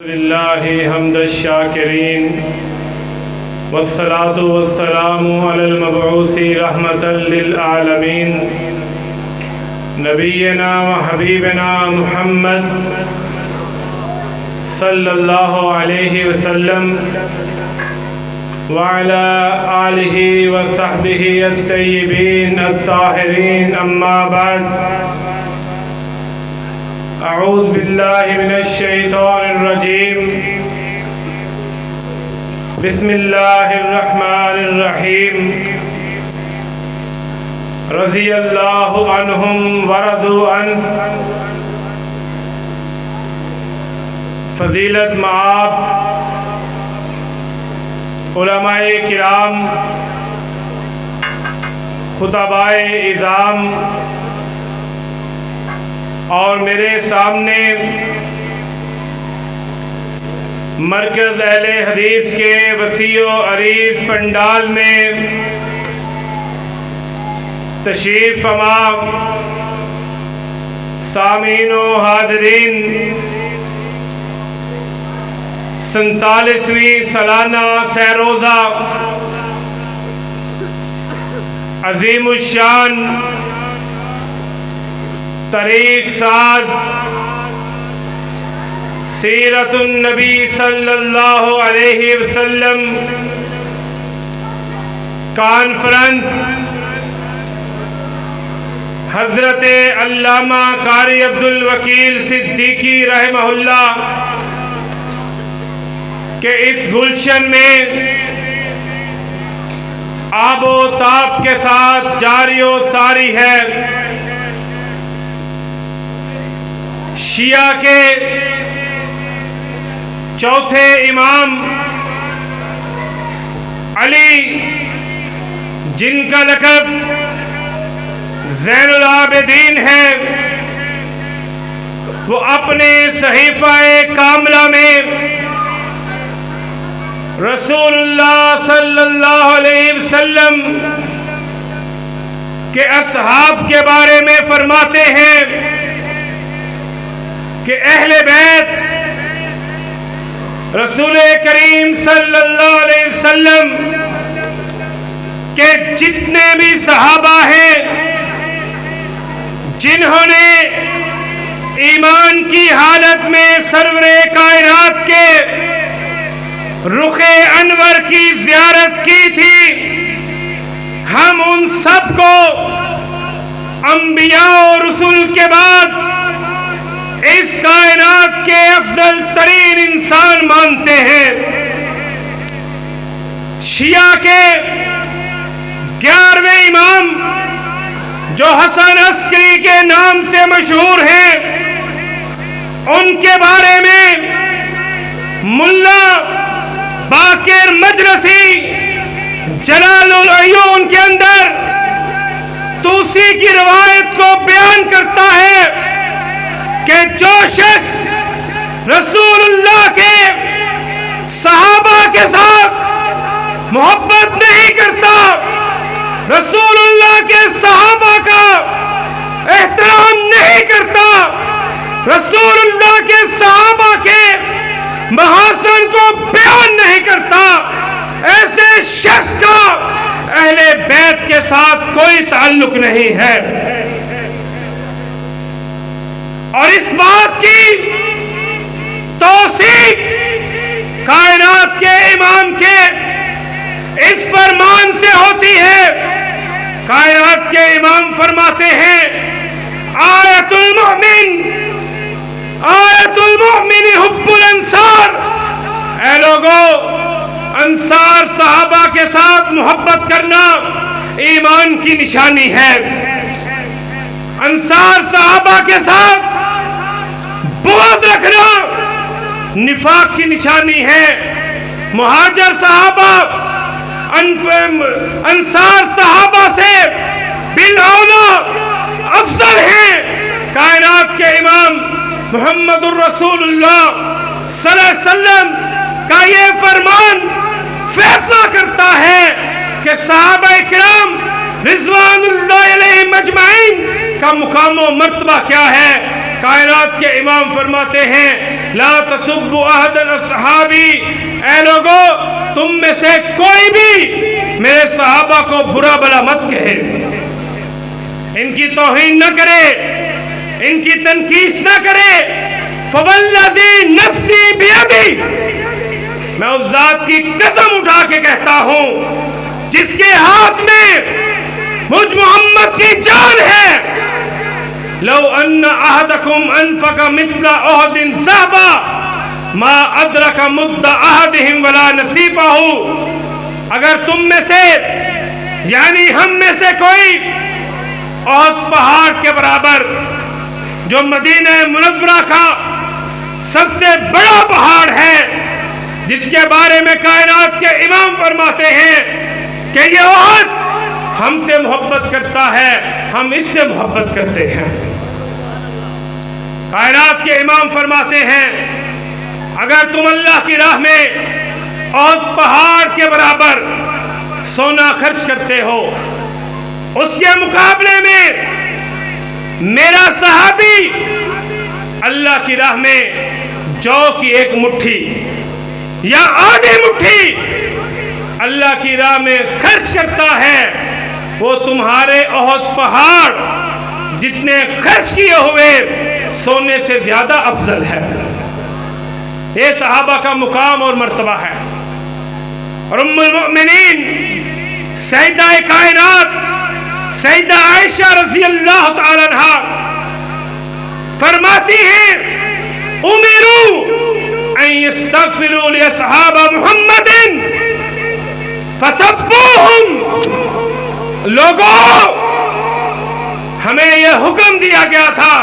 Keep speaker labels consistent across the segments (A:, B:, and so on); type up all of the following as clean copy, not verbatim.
A: للہ حمد الشاکرین والصلاة والسلام علی المبعوث رحمتا للعالمین نبینا و حبیبنا محمد صلی اللہ علیہ وسلم وعلی آلہ وصحبہ الطیبین الطاہرین اما بعد اعوذ باللہ من الشیطان الرجیم بسم اللہ الرحمن الرحیم رضی اللہ عنہم ورضوا عنہ فضیلت مآب علماء کرام خطبائے اعظام اور میرے سامنے مرکز اہل حدیث کے وسیع و عریض پنڈال میں تشریف فرما سامعین و حاضرین، 47ویں سالانہ سیروزہ عظیم الشان تاریخ ساز سیرت النبی صلی اللہ علیہ وسلم کانفرنس حضرت علامہ قاری عبدالوکیل صدیقی رحمہ اللہ کہ اس گلشن میں آب و تاب کے ساتھ جاری و ساری ہے۔ شیعہ کے چوتھے امام علی، جن کا لقب زین العابدین ہے، وہ اپنے صحیفہ کاملہ میں رسول اللہ صلی اللہ علیہ وسلم کے اصحاب کے بارے میں فرماتے ہیں کہ اہل بیت رسول کریم صلی اللہ علیہ وسلم کے جتنے بھی صحابہ ہیں جنہوں نے ایمان کی حالت میں سرور کائنات کے رخ انور کی زیارت کی تھی، ہم ان سب کو انبیاء اور رسول کے بعد اس کائنات کے افضل ترین انسان مانتے ہیں۔ شیعہ کے 11ویں امام جو حسن عسکری کے نام سے مشہور ہیں، ان کے بارے میں ملا باقر مجلسی جلال العیون کے اندر توسی کی روایت کو بیان کرتا ہے کہ جو شخص رسول اللہ کے صحابہ کے ساتھ محبت نہیں کرتا، رسول اللہ کے صحابہ کا احترام نہیں کرتا، رسول اللہ کے صحابہ کے محاسن کو بیان نہیں کرتا، ایسے شخص کا اہل بیت کے ساتھ کوئی تعلق نہیں ہے۔ اور اس بات کی توثیق کائنات کے امام کے اس فرمان سے ہوتی ہے۔ کائنات کے امام فرماتے ہیں آیت المؤمن حب الانصار، اے لوگو انصار صحابہ کے ساتھ محبت کرنا ایمان کی نشانی ہے، انصار صحابہ کے ساتھ بغض رکھنا نفاق کی نشانی ہے۔ مہاجر صحابہ انصار صحابہ سے بالاولیٰ افضل ہیں۔ کائنات کے امام محمد الرسول اللہ صلی اللہ علیہ وسلم کا یہ فرمان فیصلہ کرتا ہے کہ صحابہ کرام رضوان اللہ علیہم اجمعین کا مقام و مرتبہ کیا ہے۔ کائنات کے امام فرماتے ہیں لا تسبوا احدا اصحابی، اے لوگو تم میں سے کوئی بھی میرے صحابہ کو برا بلا مت کہے، ان کی توہین نہ کرے، ان کی تنقیص نہ کرے۔ فوالذی نفسی بیدی، میں اس ذات کی قسم اٹھا کے کہتا ہوں جس کے ہاتھ میں مجھ محمد کی جان ہے، لو ان احدکم انفق مثل احد ذهبا ما ادرک مد احدہم ولا نصیبہ، اگر تم میں سے یعنی ہم میں سے کوئی احد پہاڑ کے برابر جو مدینہ منورہ کا سب سے بڑا پہاڑ ہے، جس کے بارے میں کائنات کے امام فرماتے ہیں کہ یہ احد ہم سے محبت کرتا ہے، ہم اس سے محبت کرتے ہیں۔ کائنات کے امام فرماتے ہیں اگر تم اللہ کی راہ میں احد پہاڑ کے برابر سونا خرچ کرتے ہو، اس کے مقابلے میں میرا صحابی اللہ کی راہ میں جو کی ایک مٹھی یا آدھی مٹھی اللہ کی راہ میں خرچ کرتا ہے، وہ تمہارے احد پہاڑ جتنے خرچ کیے ہوئے سونے سے زیادہ افضل ہے۔ یہ صحابہ کا مقام اور مرتبہ ہے۔ اور ام المؤمنین سیدہ کائنات سیدہ عائشہ رضی اللہ تعالی عنہا فرماتی ہیں امروا ان یستغفروا لاصحاب محمد فسبوہم، لوگوں ہمیں یہ حکم دیا گیا تھا،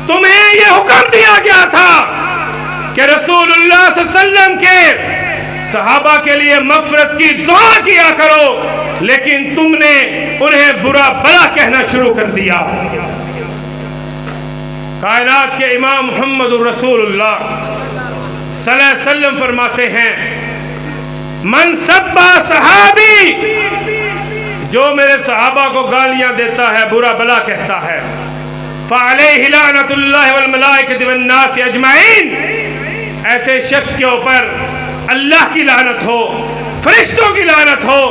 A: تمہیں یہ حکم دیا گیا تھا کہ رسول اللہ صلی اللہ علیہ وسلم کے صحابہ کے لیے مغفرت کی دعا کیا کرو، لیکن تم نے انہیں برا بلا کہنا شروع کر دیا۔ کائنات کے امام محمد الرسول اللہ صلی اللہ علیہ وسلم فرماتے ہیں من سبا صحابی، جو میرے صحابہ کو گالیاں دیتا ہے، برا بلا کہتا ہے، فعلیہ لعنت اللہ والملائکۃ والناس اجمعین، ایسے شخص کے اوپر اللہ کی لعنت ہو، فرشتوں کی لعنت ہو،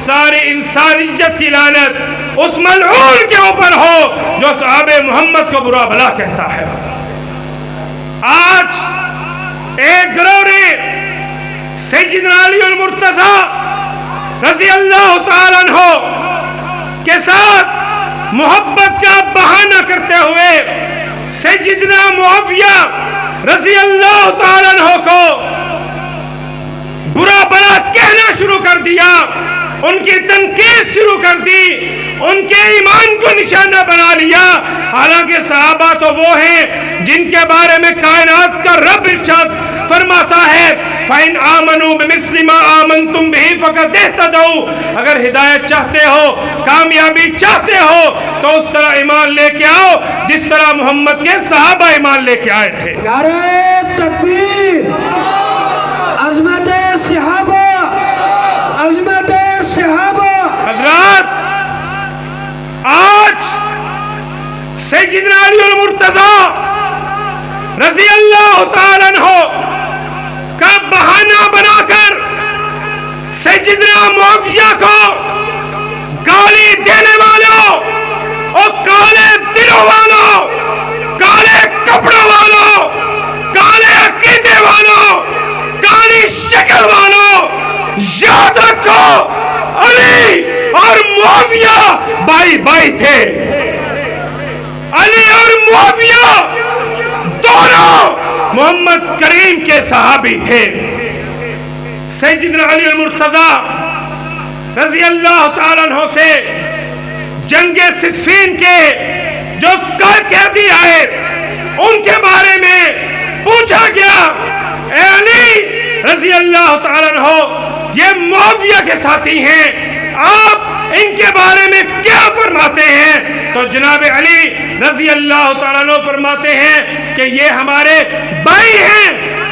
A: ساری انسانیت کی لعنت اس ملعون کے اوپر ہو جو صحابہ محمد کو برا بلا کہتا ہے۔ آج ایک گروہ نے سیدنا علی المرتضی رضی اللہ تعالیٰ عنہ کے ساتھ محبت کا بہانہ کرتے ہوئے سیدنا معاویہ رضی اللہ تعالیٰ عنہ کو برا بلا کہنا شروع کر دیا، ان کی تنقید شروع کر دی، ان کے ایمان کو نشانہ بنا لیا، حالانکہ صحابہ تو وہ ہیں جن کے بارے میں کائنات کا رب ارشاد فرماتا ہے فَإِنْ آمَنُوا بِمِثْلِ مَا آمَنْتُمْ بِهِ فَقَدْ اهْتَدَوْا، اگر ہدایت چاہتے ہو، کامیابی چاہتے ہو تو اس طرح ایمان لے کے آؤ جس طرح محمد کے صحابہ ایمان لے کے آئے تھے۔
B: نعرہ تکبیر، عظمت صحابہ، عظمت صحابہ۔
A: حضرات، آج سیدنا علی المرتضی رضی اللہ تعالیٰ عنہ کا بہانہ بنا کر سیدنا معاویہ کو گالی دینے والوں اور کالے دلوں والوں، کالے کپڑوں والوں، کالے عقیدے والوں، کالی شکل والوں، یاد رکھو علی اور معاویہ بائی بائی تھے۔ علی اور معاویہ دونوں محمد کریم کے صحابی تھے۔ سیدنا علی المرتضی رضی اللہ تعالیٰ عنہ سے جنگ صفین کے جو قیدی آئے ان کے بارے میں پوچھا گیا، اے علی رضی اللہ تعالیٰ عنہ یہ معاویہ کے ساتھی ہیں، آپ ان کے بارے میں کیا فرماتے ہیں؟ تو جناب علی رضی اللہ تعالیٰ عنہ فرماتے ہیں کہ یہ ہمارے بھائی ہیں،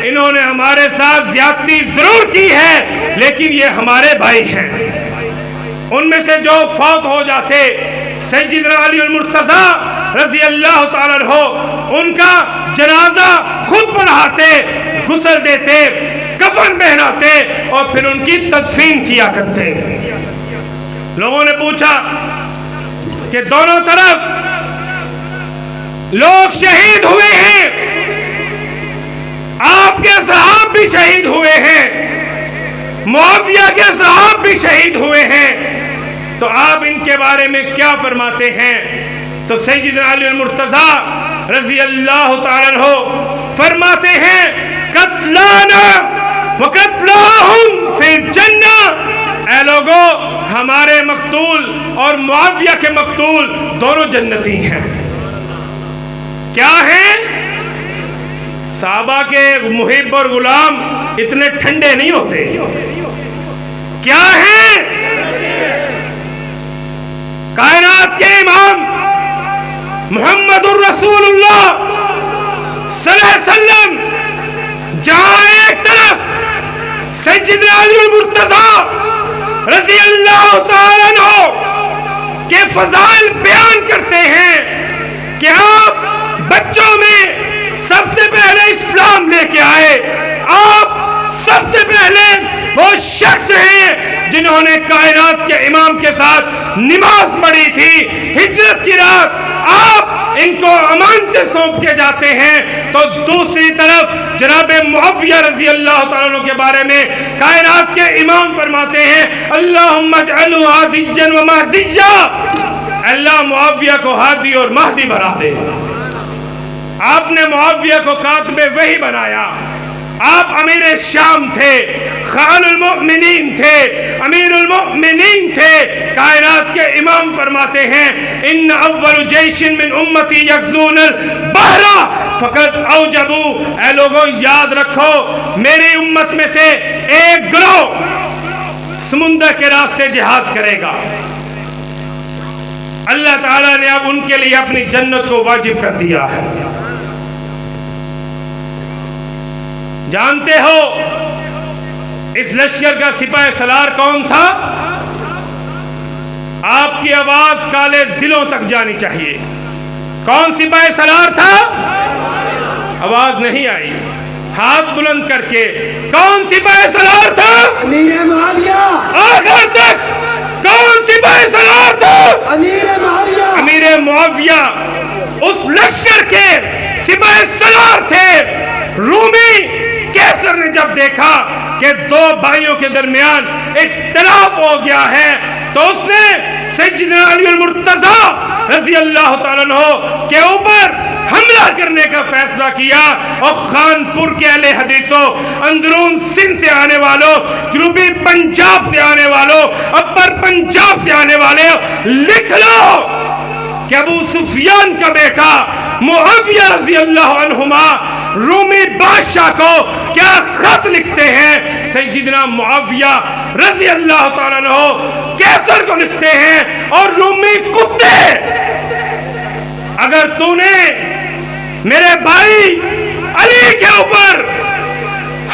A: انہوں نے ہمارے ساتھ زیادتی ضرور کی ہے لیکن یہ ہمارے بھائی ہیں۔ ان میں سے جو فوت ہو جاتے سیدنا علی المرتضی رضی اللہ تعالیٰ عنہ ان کا جنازہ خود پڑھاتے، غسل دیتے، کفن پہناتے اور پھر ان کی تدفین کیا کرتے۔ لوگوں نے پوچھا کہ دونوں طرف لوگ شہید ہوئے ہیں، آپ کے صحابہ بھی شہید ہوئے ہیں، معاویہ کے صحابہ بھی شہید ہوئے ہیں، تو آپ ان کے بارے میں کیا فرماتے ہیں؟ تو سیدنا علی المرتضیٰ رضی اللہ تعالیٰ عنہ فرماتے ہیں قتلانا وقتلاہم فی الجنہ، اے لوگو ہمارے مقتول اور معاویہ کے مقتول دونوں جنتی ہیں۔ کیا ہیں؟ صحابہ کے محب اور غلام اتنے ٹھنڈے نہیں ہوتے۔ کیا ہیں؟ کائنات کے امام محمد الرسول اللہ صلی اللہ علیہ وسلم، جہاں ایک طرف سیدنا علی المرتضیٰ رضی اللہ تعالیٰ عنہ کے فضائل بیان کرتے ہیں کہ آپ بچوں میں سب سے پہلے اسلام لے کے آئے، آپ سب سے پہلے وہ شخص ہیں جنہوں نے کائنات کے امام کے ساتھ نماز پڑھی تھی، ہجرت کی رات آپ ان کو امانتیں سونپ کے جاتے ہیں۔ تو دوسری طرف جناب معاویہ رضی اللہ تعالیٰ عنہ کے بارے میں کائنات کے امام فرماتے ہیں اللہم اجعلہ ہادیا و مہدیا، اللہ معاویہ کو ہادی اور مہدی بنا دے۔ آپ نے معاویہ کو کاتب وحی بنایا، آپ امیر شام تھے، خان المؤمنین تھے، امیر المؤمنین تھے۔ کائنات کے امام فرماتے ہیں ان اول جیش من امتی یغزون البحر فقد اوجبوا، اے لوگوں یاد رکھو میری امت میں سے ایک گروہ سمندر کے راستے جہاد کرے گا، اللہ تعالیٰ نے اب ان کے لیے اپنی جنت کو واجب کر دیا ہے۔ جانتے ہو اس لشکر کا سپاہ سالار کون تھا؟ آپ کی آواز کالے دلوں تک جانی چاہیے۔ کون سپاہ سالار تھا؟ آواز نہیں آئی، ہاتھ بلند کر کے کون سپاہ سالار تھا؟
B: امیر معاویہ۔
A: آخر تک کون سپاہ سالار تھا؟
B: امیر معاویہ۔
A: امیر معاویہ اس لشکر کے سپاہ سالار تھے۔ رومی کیسر نے جب دیکھا کہ دو بھائیوں کے درمیان اختلاف ہو گیا ہے تو اس نے سیدنا علی المرتضیٰ رضی اللہ تعالیٰ عنہ کے اوپر حملہ کرنے کا فیصلہ کیا، اور خانپور کے اہل حدیثوں، اندرون سندھ سے آنے والوں، جنوبی پنجاب سے آنے والوں، اپر پنجاب سے آنے والے، لکھ لو کہ ابو سفیان کا بیٹا معاویہ رضی اللہ عنہما رومی بادشاہ کو کیا خط لکھتے ہیں۔ سیدنا معاویہ رضی اللہ تعالیٰ عنہ کیسر کو لکھتے ہیں اور رومی کتے، اگر تو نے میرے بھائی علی کے اوپر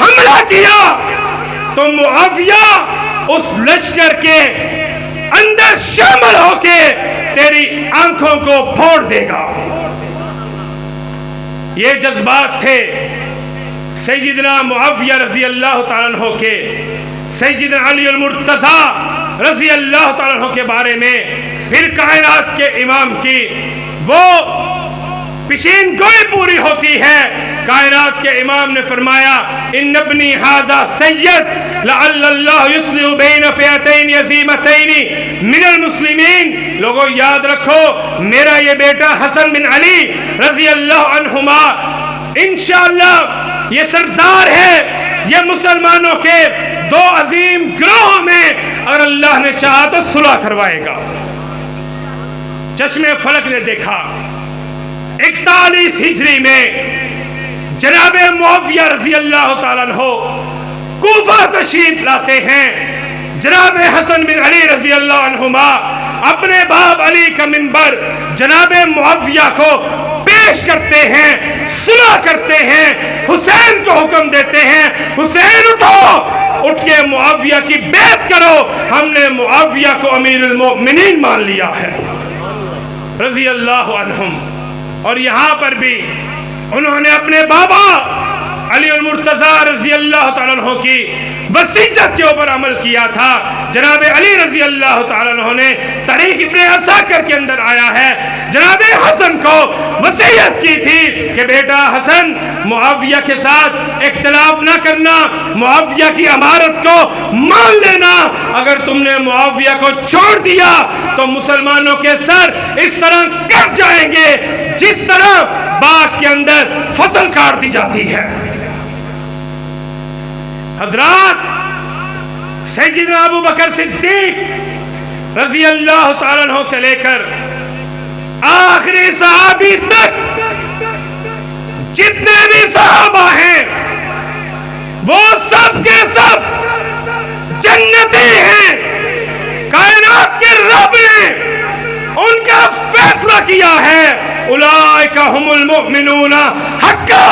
A: حملہ کیا تو معاویہ اس لشکر کے اندر شامل ہو کے تیری آنکھوں کو پھوڑ دے گا۔ یہ جذبات تھے سیدنا معاویہ رضی اللہ تعالیٰ عنہ کے۔ سیدنا علی المرتضیٰ رضی اللہ تعالیٰ عنہ کے بارے میں پھر کائنات کے امام کی وہ پیشین گوئی پوری ہوتی ہے۔ کائنات کے امام نے فرمایا ان ابنی ھذا سید لعل اللہ یصلح بین فئتین عظیمتین من المسلمین، لوگوں یاد رکھو میرا یہ بیٹا حسن بن علی رضی اللہ عنہما انشاءاللہ یہ سردار ہے، یہ مسلمانوں کے دو عظیم گروہوں میں اگر اللہ نے چاہا تو صلح کروائے گا۔ چشم فلک نے دیکھا 41 ہجری میں جناب معاویہ رضی اللہ تعالیٰ عنہ کوفہ تشریف لاتے ہیں۔ جناب حسن بن علی رضی اللہ عنہما اپنے باپ علی کا منبر جناب معاویہ کو پیش کرتے ہیں، صلح کرتے ہیں، حسین کو حکم دیتے ہیں حسین اٹھو، اٹھ کے معاویہ کی بیعت کرو، ہم نے معاویہ کو امیر المؤمنین مان لیا ہے۔ رضی اللہ عنہم، اور یہاں پر بھی انہوں نے اپنے بابا علی المرتضیٰ رضی اللہ تعالیٰ عنہ کی وصیت کے اوپر عمل کیا تھا۔ جناب علی رضی اللہ تعالیٰ عنہ نے تاریخ ابن عساکر کے اندر آیا ہے، جناب حسن کو وصیت کی تھی کہ بیٹا حسن، معاویہ کے ساتھ اختلاف نہ کرنا، معاویہ کی امارت کو مان لینا، اگر تم نے معاویہ کو چھوڑ دیا تو مسلمانوں کے سر اس طرح کٹ جائیں گے جس طرح باغ کے اندر فصل کاٹ دی جاتی ہے۔ حضرات، سیدنا ابو بکر صدیق رضی اللہ تعالیٰ عنہ سے لے کر آخری صحابی تک جتنے بھی صحابہ ہیں وہ سب کے سب جنتی ہیں۔ کائنات کے رب نے ان کا فیصلہ کیا ہے، اولئک ھم المؤمنون حقا،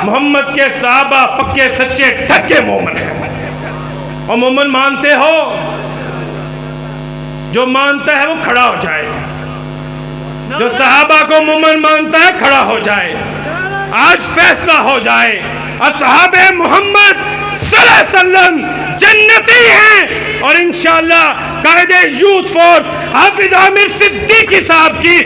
A: محمد کے صحابہ پکے سچے ڈھکے مومن ہیں۔ اور مومن مانتے ہو؟ جو مانتا ہے وہ کھڑا ہو جائے، جو صحابہ کو مومن مانتا ہے کھڑا ہو جائے، آج فیصلہ ہو جائے۔ اصحاب محمد صلی اللہ علیہ وسلم جنتی ہیں، اور انشاءاللہ قائد یوتھ فورس حافظ عامر صدیقی صاحب کی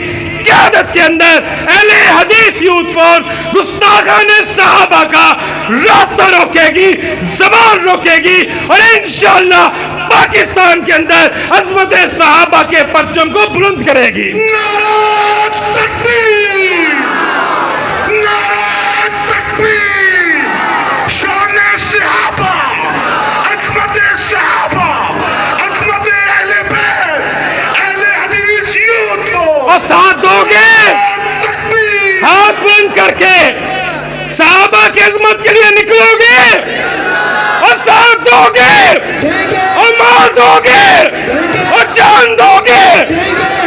A: قیادت کے اندر اہل حدیث یوتھ فورس گستاخان صحابہ کا راستہ روکے گی، زبان روکے گی، اور انشاءاللہ پاکستان کے اندر عظمت صحابہ کے پرچم کو بلند کرے گی۔
C: نعرہ تکبیر، نعرہ تکبیر، شان صحابہ، عظمت صحابہ، عظمت اہل بیت، اہل حدیث یوتھ فورس۔
A: اور ساتھ دو گے، ہاتھ بلند کر کے صحابہ کی عظمت کے لیے نکلو گے، اور ساتھ دو گے، اور مال دو گے، اور جان دو گے،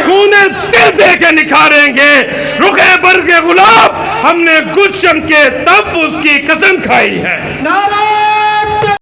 A: خون دل دے کے نکھاریں گے۔ رخ برگ گلاب، ہم نے گلشن کے تحفظ کی قسم کھائی ہے۔